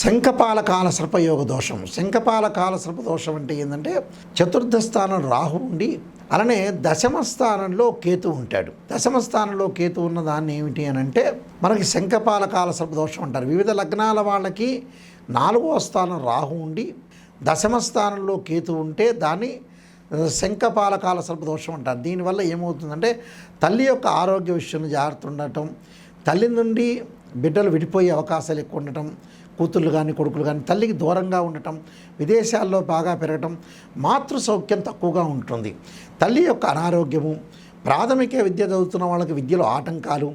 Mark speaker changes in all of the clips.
Speaker 1: శంఖపాల కాల సర్పయోగ దోషం. శంఖపాల కాల సర్ప దోషం అంటే ఏంటంటే చతుర్థ స్థానం రాహు ఉండి అలానే దశమ స్థానంలో కేతు ఉంటాడు. దశమ స్థానంలో కేతు ఉన్న దాన్ని ఏమిటి అని అంటే మనకి శంఖపాల కాల సర్ప దోషం అంటారు. వివిధ లగ్నాల వాళ్ళకి 4వ స్థానం రాహు ఉండి దశమ స్థానంలో కేతు ఉంటే దాన్ని శంఖపాల కాల సర్ప దోషం అంటారు. దీనివల్ల ఏమవుతుందంటే తల్లి యొక్క ఆరోగ్య విషయంలో జాగ్రత్త ఉండటం, తల్లి నుండి బిడ్డలు విడిపోయే అవకాశాలు ఎక్కువ ఉండటం, కూతుళ్ళు కానీ కొడుకులు కానీ తల్లికి దూరంగా ఉండటం, విదేశాల్లో బాగా పెరగటం, మాతృ సౌఖ్యం తక్కువగా ఉంటుంది. తల్లి యొక్క అనారోగ్యము, ప్రాథమిక విద్య చదువుతున్న వాళ్ళకి విద్యలో ఆటంకాలు,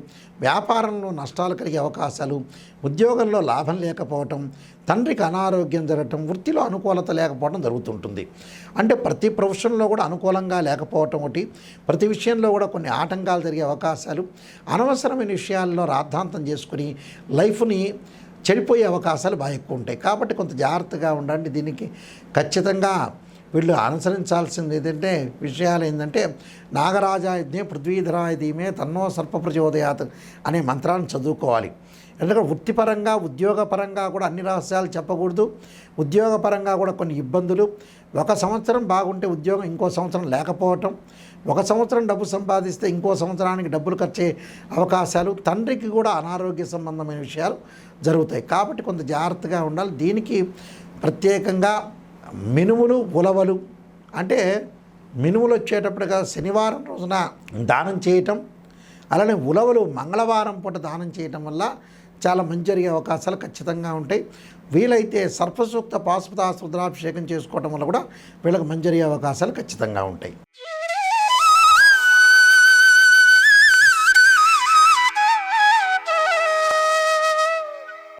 Speaker 1: వ్యాపారంలో నష్టాలు కలిగే అవకాశాలు, ఉద్యోగంలో లాభం లేకపోవటం, తండ్రికి అనారోగ్యం జరగటం, వృత్తిలో అనుకూలత లేకపోవడం జరుగుతుంటుంది. అంటే ప్రతి ప్రొఫెషన్లో కూడా అనుకూలంగా లేకపోవటం ఒకటి, ప్రతి విషయంలో కూడా కొన్ని ఆటంకాలు జరిగే అవకాశాలు, అనవసరమైన విషయాల్లో రాద్ధాంతం చేసుకుని లైఫ్ని చెడిపోయే అవకాశాలు బాగా ఎక్కువ ఉంటాయి. కాబట్టి కొంత జాగ్రత్తగా ఉండండి. దీనికి ఖచ్చితంగా వీళ్ళు అనుసరించాల్సింది ఏంటంటే విషయాలు ఏంటంటే నాగరాజాయుధ్నే పృథ్వీధరాయ ధీమే తన్నో సర్ప ప్రచోదయాత్ అనే మంత్రాన్ని చదువుకోవాలి. ఎందుకంటే వృత్తిపరంగా ఉద్యోగపరంగా కూడా అన్ని రహస్యాలు చెప్పకూడదు. ఉద్యోగపరంగా కూడా కొన్ని ఇబ్బందులు, ఒక సంవత్సరం బాగుంటే ఉద్యోగం ఇంకో సంవత్సరం లేకపోవటం, ఒక సంవత్సరం డబ్బు సంపాదిస్తే ఇంకో సంవత్సరానికి డబ్బులు ఖర్చే అవకాశాలు, తండ్రికి కూడా అనారోగ్య సంబంధమైన విషయాలు జరుగుతాయి. కాబట్టి కొంత జాగ్రత్తగా ఉండాలి. దీనికి ప్రత్యేకంగా మినుములు ఉలవలు అంటే మినుములు వచ్చేటప్పటిగా శనివారం రోజున దానం చేయటం, అలానే ఉలవలు మంగళవారం పూట దానం చేయటం వల్ల చాలా మంచి జరిగే అవకాశాలు ఖచ్చితంగా ఉంటాయి. వీలైతే సర్పసూక్త పాశుపతాస్త్రాభిషేకం చేసుకోవటం వల్ల కూడా వీళ్ళకి మంచి జరిగే అవకాశాలు ఖచ్చితంగా ఉంటాయి.